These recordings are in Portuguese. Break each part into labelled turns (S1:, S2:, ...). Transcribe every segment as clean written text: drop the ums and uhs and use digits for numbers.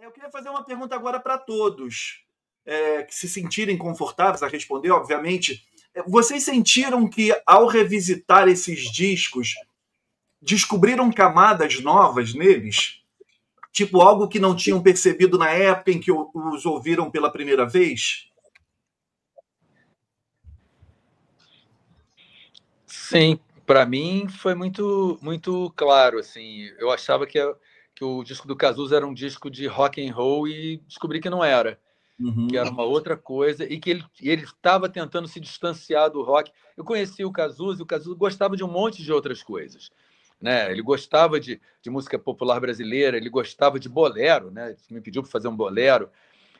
S1: Eu queria fazer uma pergunta agora para todos, que se sentirem confortáveis a responder, obviamente. Vocês sentiram que, ao revisitar esses discos, descobriram camadas novas neles? Tipo, algo que não tinham percebido na época em que os ouviram pela primeira vez?
S2: Sim, para mim foi muito claro, assim. Eu achava que o disco do Cazuza era um disco de rock and roll e descobri que não era, que era uma outra coisa e que ele estava tentando se distanciar do rock. Eu conheci o Cazuza e o Cazuza gostava de um monte de outras coisas, né? Ele gostava de música popular brasileira, ele gostava de bolero, né? Ele me pediu para fazer um bolero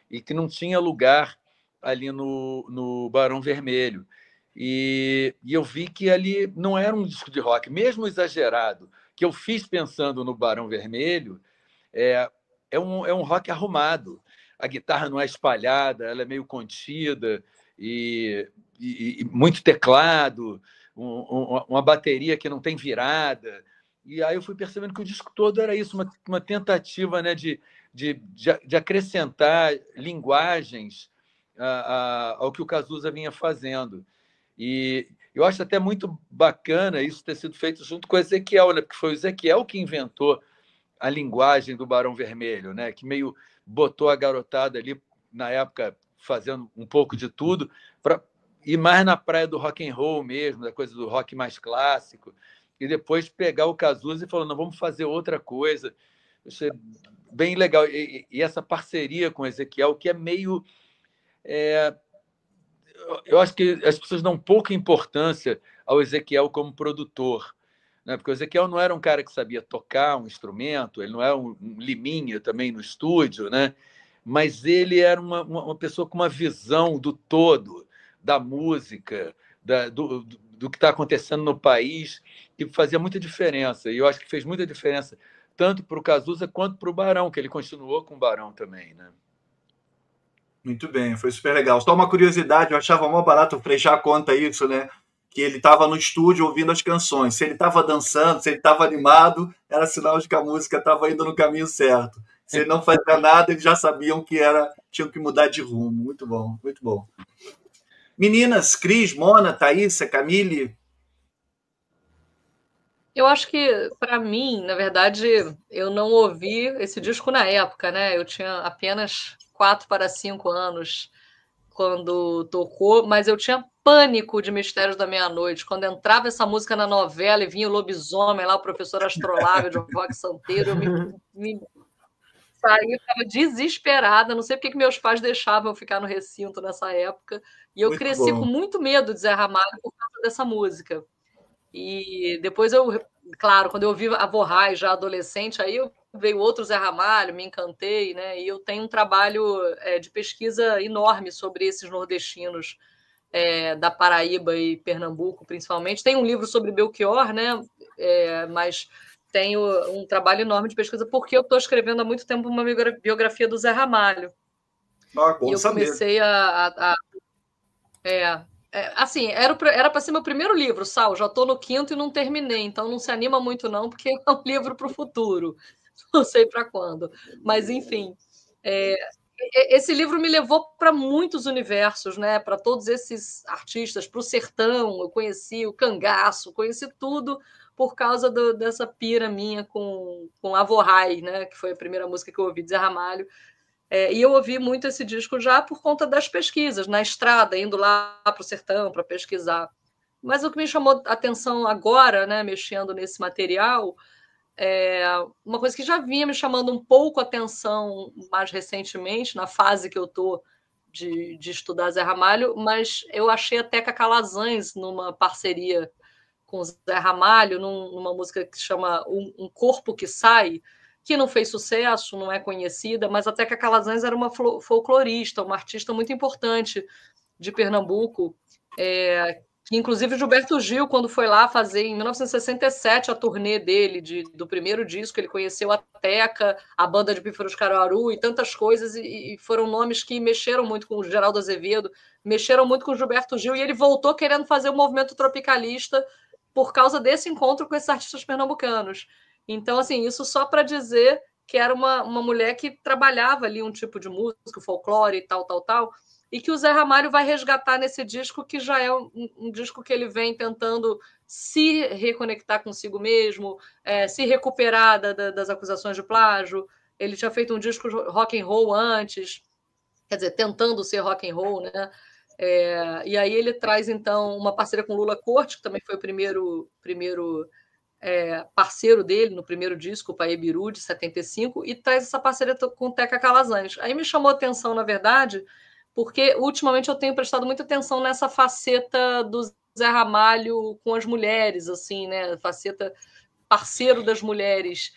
S2: e que não tinha lugar ali no Barão Vermelho. E eu vi que ali não era um disco de rock, mesmo exagerado, que eu fiz pensando no Barão Vermelho, é, é um rock arrumado. A guitarra não é espalhada, ela é meio contida, e muito teclado, uma bateria que não tem virada. E aí eu fui percebendo que o disco todo era isso, uma tentativa, né, de acrescentar linguagens ao que o Cazuza vinha fazendo. E eu acho até muito bacana isso ter sido feito junto com o Ezequiel, né? Porque foi o Ezequiel que inventou a linguagem do Barão Vermelho, né? Que meio botou a garotada ali, na época, fazendo um pouco de tudo, para ir mais na praia do rock and roll mesmo, da coisa do rock mais clássico, e depois pegar o Cazuza e falar, não, vamos fazer outra coisa. Eu achei bem legal. E essa parceria com o Ezequiel, que é meio... eu acho que as pessoas dão pouca importância ao Ezequiel como produtor, né? Porque o Ezequiel não era um cara que sabia tocar um instrumento, ele não era um liminha também no estúdio, né? Mas ele era uma pessoa com uma visão do todo, da música, do que está acontecendo no país, que fazia muita diferença. E eu acho que fez muita diferença tanto para o Cazuza quanto para o Barão, que ele continuou com o Barão também, né?
S1: Muito bem, foi super legal. Só uma curiosidade, eu achava mó barato o Frejá conta isso, né? Que ele estava no estúdio ouvindo as canções. Se ele estava dançando, se ele estava animado, era sinal de que a música estava indo no caminho certo. Se ele não fazia nada, eles já sabiam que tinham que mudar de rumo. Muito bom, muito bom. Meninas, Cris, Mona, Thaísa, Camille.
S3: Eu acho que, para mim, na verdade, eu não ouvi esse disco na época, né? Eu tinha apenas 4 para 5 anos quando tocou, mas eu tinha pânico de Mistérios da Meia-Noite. Quando entrava essa música na novela e vinha o lobisomem lá, o professor Astrolábio de Roque Santeiro, eu me saí, eu estava desesperada. Não sei porque que meus pais deixavam eu ficar no recinto nessa época. E eu
S1: Muito
S3: cresci com
S1: bom.
S3: muito medo de Zé Ramalho por causa dessa música. E depois claro, quando eu ouvi a Vorrai já adolescente, aí veio outro Zé Ramalho, me encantei, né? E eu tenho um trabalho de pesquisa enorme sobre esses nordestinos da Paraíba e Pernambuco, principalmente. Tem um livro sobre Belchior, né? Mas tenho um trabalho enorme de pesquisa porque eu estou escrevendo há muito tempo uma biografia do Zé Ramalho.
S1: Bom
S3: e eu
S1: saber.
S3: Comecei assim, era para ser meu primeiro livro, Sal. Já estou no 5º e não terminei, então não se anima muito, não, porque é um livro para o futuro. Não sei para quando. Mas, enfim, esse livro me levou para muitos universos, né? Para todos esses artistas, para o sertão. Eu conheci o cangaço, conheci tudo por causa dessa pira minha com a Vorrai, né? Que foi a primeira música que eu ouvi de Zé Ramalho. E eu ouvi muito esse disco já por conta das pesquisas, na estrada, indo lá para o sertão para pesquisar. Mas o que me chamou a atenção agora, né, mexendo nesse material, uma coisa que já vinha me chamando um pouco a atenção mais recentemente, na fase que eu estou de estudar Zé Ramalho, mas eu achei a Teca Calazans numa parceria com Zé Ramalho, numa música que se chama Um Corpo que Sai, que não fez sucesso, não é conhecida, mas até que a Calazans era uma folclorista, uma artista muito importante de Pernambuco, que inclusive Gilberto Gil, quando foi lá fazer em 1967 a turnê dele, do primeiro disco, ele conheceu a Teca, a banda de Pífaros Caruaru e tantas coisas, e foram nomes que mexeram muito com o Geraldo Azevedo, mexeram muito com o Gilberto Gil, e ele voltou querendo fazer o movimento tropicalista por causa desse encontro com esses artistas pernambucanos. Então, assim, isso só para dizer que era uma mulher que trabalhava ali um tipo de música, folclore e tal, e que o Zé Ramalho vai resgatar nesse disco, que já é um disco que ele vem tentando se reconectar consigo mesmo, se recuperar das acusações de plágio. Ele tinha feito um disco rock and roll antes, quer dizer, tentando ser rock and roll, né? E aí ele traz, então, uma parceria com Lula Corte, que também foi o primeiro parceiro dele no primeiro disco, o Paê Biru, de 75, e traz essa parceria com Teca Calazans. Aí me chamou a atenção, na verdade, porque ultimamente eu tenho prestado muita atenção nessa faceta do Zé Ramalho com as mulheres, assim, né? Faceta parceiro das mulheres.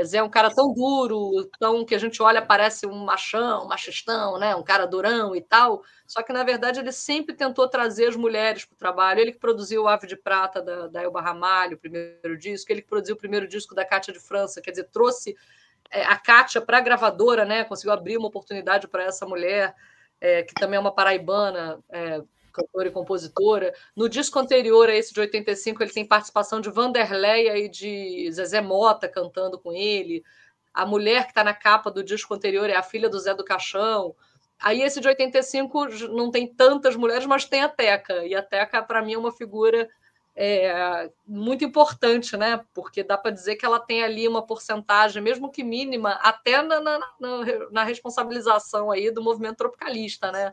S3: Zé é um cara tão duro, tão que a gente olha, parece um machão, um machistão, né? Um cara durão e tal. Só que, na verdade, ele sempre tentou trazer as mulheres para o trabalho. Ele que produziu o Ave de Prata da Elba Ramalho, o primeiro disco, ele que produziu o primeiro disco da Cátia de França, quer dizer, trouxe a Cátia para a gravadora, né? Conseguiu abrir uma oportunidade para essa mulher, que também é uma paraibana, cantora e compositora. No disco anterior a esse de 85, ele tem participação de Vanderleia e de Zezé Mota cantando com ele. A mulher que está na capa do disco anterior é a filha do Zé do Caixão. Aí esse de 85 não tem tantas mulheres, mas tem a Teca. E a Teca, para mim, é uma figura muito importante, né? Porque dá para dizer que ela tem ali uma porcentagem, mesmo que mínima, até na responsabilização aí do movimento tropicalista, né?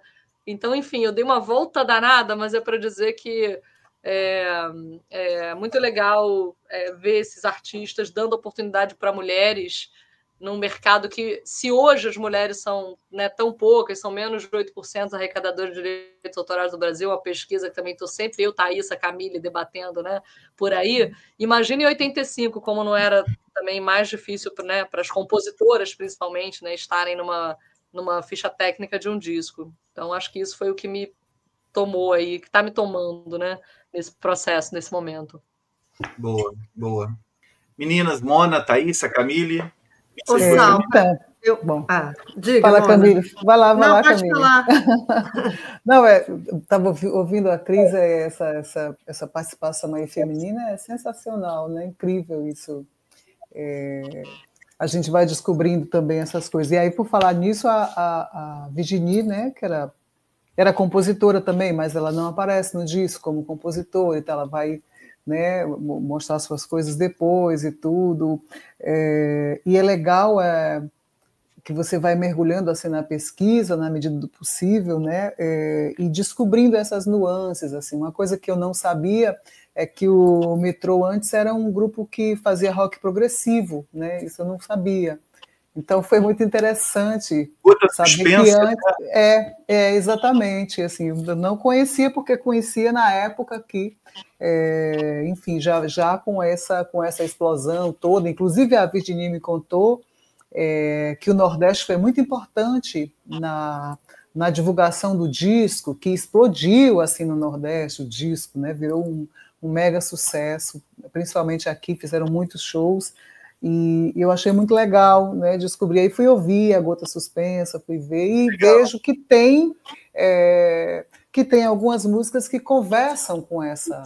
S3: Então, enfim, eu dei uma volta danada, mas é para dizer que é muito legal ver esses artistas dando oportunidade para mulheres num mercado que, se hoje as mulheres são, né, tão poucas, são menos de 8% arrecadadores de direitos autorais do Brasil, a pesquisa que também estou sempre, eu, Thaís, a Camille, debatendo, né, por aí. Imagine em 85, como não era também mais difícil, né, para as compositoras, principalmente, né, estarem numa ficha técnica de um disco. Então, acho que isso foi o que me tomou aí, que está me tomando, né, nesse processo, nesse momento.
S1: Boa, boa. Meninas, Mona, Thaísa, Camille.
S4: Ô, Sal, bom. Diga,
S5: fala,
S4: Mona.
S5: Camille. Vai lá,
S4: Não, pode
S5: Camille.
S4: falar.
S5: Não, estava ouvindo a Cris, essa participação aí feminina é sensacional, né? Incrível isso. A gente vai descobrindo também essas coisas. E aí, por falar nisso, a Virginie, né, que era compositora também, mas ela não aparece no disco como compositora, então ela vai, né, mostrar suas coisas depois e tudo. E é legal que você vai mergulhando assim na pesquisa, na medida do possível, né, e descobrindo essas nuances. Assim. Uma coisa que eu não sabia é que o Metrô antes era um grupo que fazia rock progressivo, né? Isso eu não sabia. Então foi muito interessante saber que antes... exatamente. Assim, eu não conhecia, porque conhecia na época que, enfim, já com essa explosão toda, inclusive a Virginie me contou que o Nordeste foi muito importante na divulgação do disco, que explodiu assim no Nordeste, o disco, né? Virou um mega sucesso, principalmente aqui, fizeram muitos shows, e eu achei muito legal, né, descobrir, aí fui ouvir a Gota Suspensa, fui ver, e vejo que tem algumas músicas que conversam com essa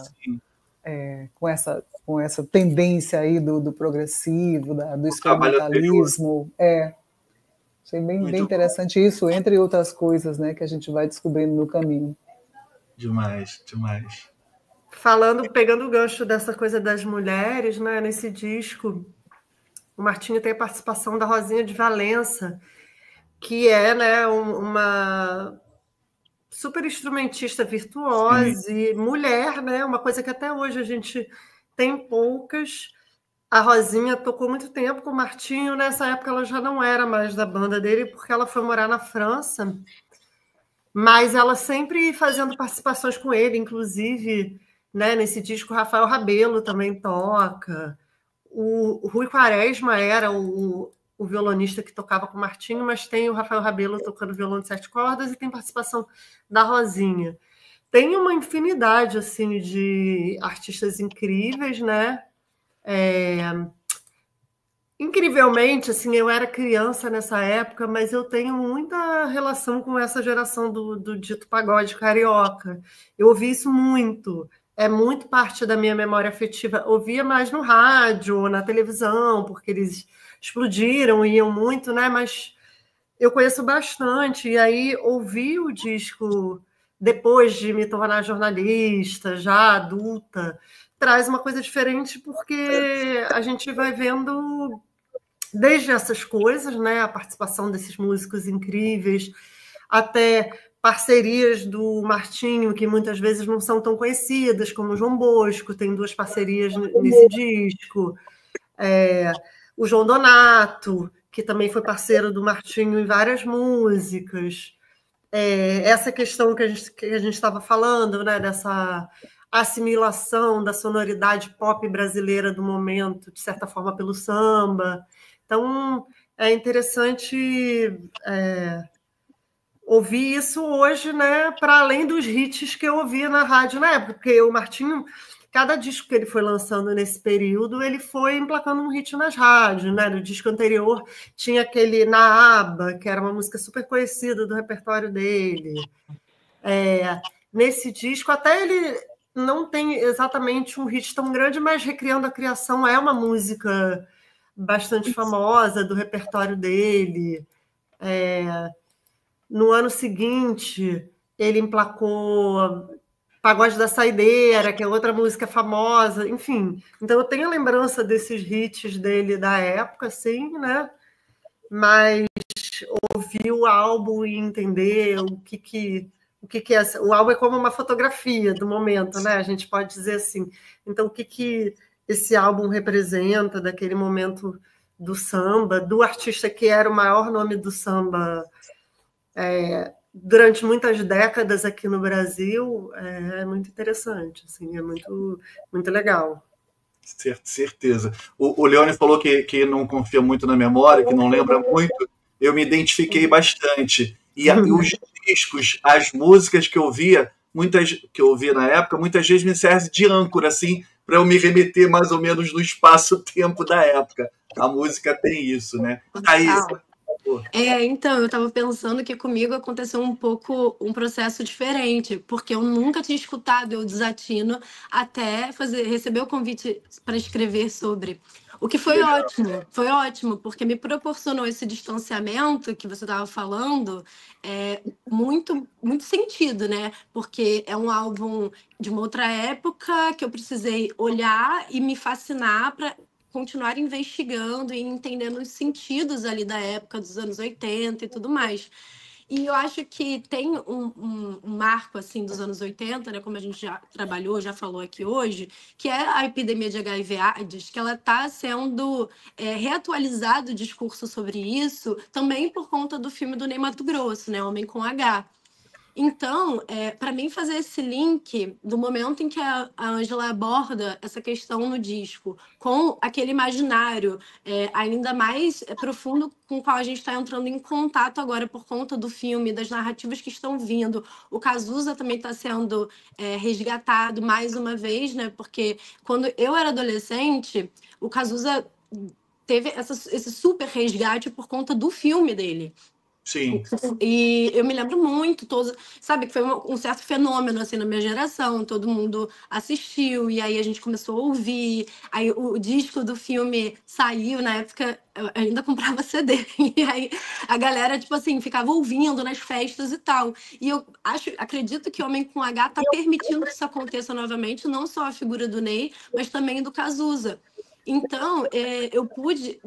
S5: tendência aí do progressivo, do experimentalismo. Achei bem interessante isso, entre outras coisas, né, que a gente vai descobrindo no caminho.
S1: Demais, demais.
S4: Pegando o gancho dessa coisa das mulheres, né, nesse disco, o Martinho tem a participação da Rosinha de Valença, que é, né, uma super instrumentista virtuosa e mulher, né, uma coisa que até hoje a gente tem poucas. A Rosinha tocou muito tempo com o Martinho, nessa época ela já não era mais da banda dele, porque ela foi morar na França, mas ela sempre fazendo participações com ele, inclusive, né, nesse disco, o Rafael Rabelo também toca. O Rui Quaresma era o violonista que tocava com o Martinho, mas tem o Rafael Rabelo tocando violão de 7 cordas e tem participação da Rosinha. Tem uma infinidade assim, de artistas incríveis, né? Incrivelmente, assim, eu era criança nessa época, mas eu tenho muita relação com essa geração do dito pagode carioca. Eu ouvi isso muito. É muito parte da minha memória afetiva. Ouvia mais no rádio, na televisão, porque eles explodiram, iam muito, né? Mas eu conheço bastante, e aí ouvi o disco depois de me tornar jornalista, já adulta, traz uma coisa diferente, porque a gente vai vendo desde essas coisas, né, a participação desses músicos incríveis, até parcerias do Martinho, que muitas vezes não são tão conhecidas, como o João Bosco, tem 2 parcerias nesse disco, o João Donato, que também foi parceiro do Martinho em várias músicas, essa questão que a gente estava falando, né, dessa assimilação da sonoridade pop brasileira do momento, de certa forma, pelo samba. Então, é interessante ouvir isso hoje, né, para além dos hits que eu ouvia na rádio na época, porque o Martinho, cada disco que ele foi lançando nesse período, ele foi emplacando um hit nas rádios, né? No disco anterior tinha aquele Na Aba, que era uma música super conhecida do repertório dele. Nesse disco, até ele não tem exatamente um hit tão grande, mas Recriando a Criação é uma música bastante famosa do repertório dele. No ano seguinte, ele emplacou Pagode da Saideira, que é outra música famosa, enfim. Então, eu tenho a lembrança desses hits dele da época, sim, né? Mas ouvir o álbum e entender o que é. O álbum é como uma fotografia do momento, né? A gente pode dizer assim. Então, o que esse álbum representa daquele momento do samba, do artista que era o maior nome do samba durante muitas décadas aqui no Brasil, é muito interessante, assim, é muito, muito legal.
S1: Certeza. O Leone falou que não confia muito na memória, que não lembra muito. Eu me identifiquei bastante. E os discos, as músicas que eu ouvia, que eu ouvia na época, muitas vezes me servem de âncora, assim, para eu me remeter mais ou menos no espaço-tempo da época. A música tem isso, né? Aí,
S6: então, eu estava pensando que comigo aconteceu um pouco um processo diferente, porque eu nunca tinha escutado Eu Desatino até receber o convite para escrever sobre. O que foi ótimo, porque me proporcionou esse distanciamento que você estava falando, muito, muito sentido, né? Porque é um álbum de uma outra época que eu precisei olhar e me fascinar para continuar investigando e entendendo os sentidos ali da época dos anos 80 e tudo mais. E eu acho que tem um marco assim dos anos 80, né, como a gente já trabalhou, já falou aqui hoje, que é a epidemia de HIV/AIDS, que ela está sendo reatualizado o discurso sobre isso, também por conta do filme do Ney Matogrosso, né, Homem com H. Então, para mim fazer esse link do momento em que a Ângela aborda essa questão no disco, com aquele imaginário ainda mais profundo com o qual a gente está entrando em contato agora por conta do filme, das narrativas que estão vindo. O Cazuza também está sendo resgatado mais uma vez, né? Porque quando eu era adolescente, o Cazuza teve esse super resgate por conta do filme dele.
S1: Sim.
S6: E eu me lembro muito, sabe, que foi um certo fenômeno assim na minha geração, todo mundo assistiu, e aí a gente começou a ouvir, aí o disco do filme saiu, na época eu ainda comprava CD, e aí a galera, tipo assim, ficava ouvindo nas festas e tal. E eu acredito que Homem com H tá permitindo que isso aconteça novamente, não só a figura do Ney, mas também do Cazuza. Então, eu pude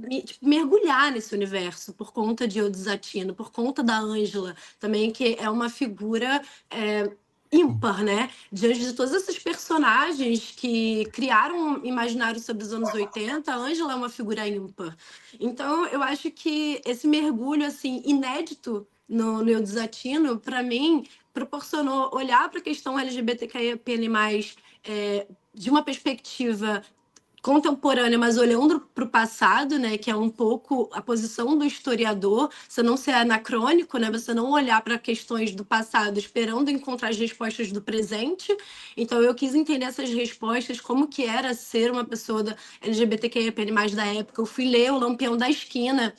S6: mergulhar nesse universo por conta de Eu Desatino, por conta da Ângela também, que é uma figura ímpar, né? Diante de todos esses personagens que criaram um imaginário sobre os anos 80, a Ângela é uma figura ímpar. Então, eu acho que esse mergulho assim inédito no Eu Desatino, para mim, proporcionou olhar para a questão LGBTQIA+, de uma perspectiva contemporânea, mas olhando para o passado, né, que é um pouco a posição do historiador, você não ser anacrônico, né, você não olhar para questões do passado esperando encontrar as respostas do presente. Então eu quis entender essas respostas, como que era ser uma pessoa da LGBTQIA+ da época. Eu fui ler O Lampião da Esquina,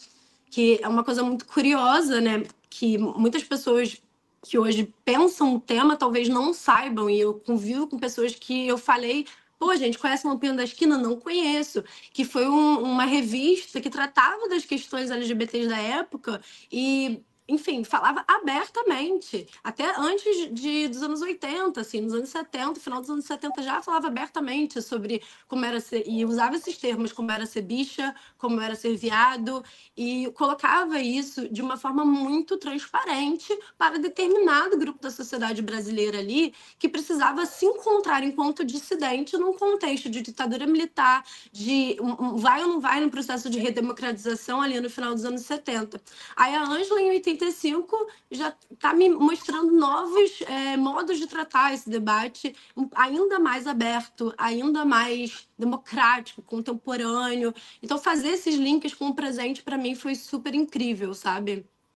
S6: que é uma coisa muito curiosa, né, que muitas pessoas que hoje pensam o tema talvez não saibam, e eu convivo com pessoas que eu falei Pô, gente, conhece Lampinho da Esquina? Não conheço. Que foi uma revista que tratava das questões LGBTs da época e, enfim, falava abertamente. Até antes dos anos 80, assim, nos anos 70, final dos anos 70 já falava abertamente sobre como era ser... E usava esses termos, como era ser bicha, como era ser viado, e colocava isso de uma forma muito transparente para determinado grupo da sociedade brasileira ali, que precisava se encontrar enquanto dissidente num contexto de ditadura militar, de vai ou não vai no processo de redemocratização ali no final dos anos 70. Aí a Ângela, em 85, já está me mostrando novos modos de tratar esse debate, ainda mais aberto, ainda mais democrático, contemporâneo. Então, fazer esses links com o presente, para mim, foi super incrível, sabe?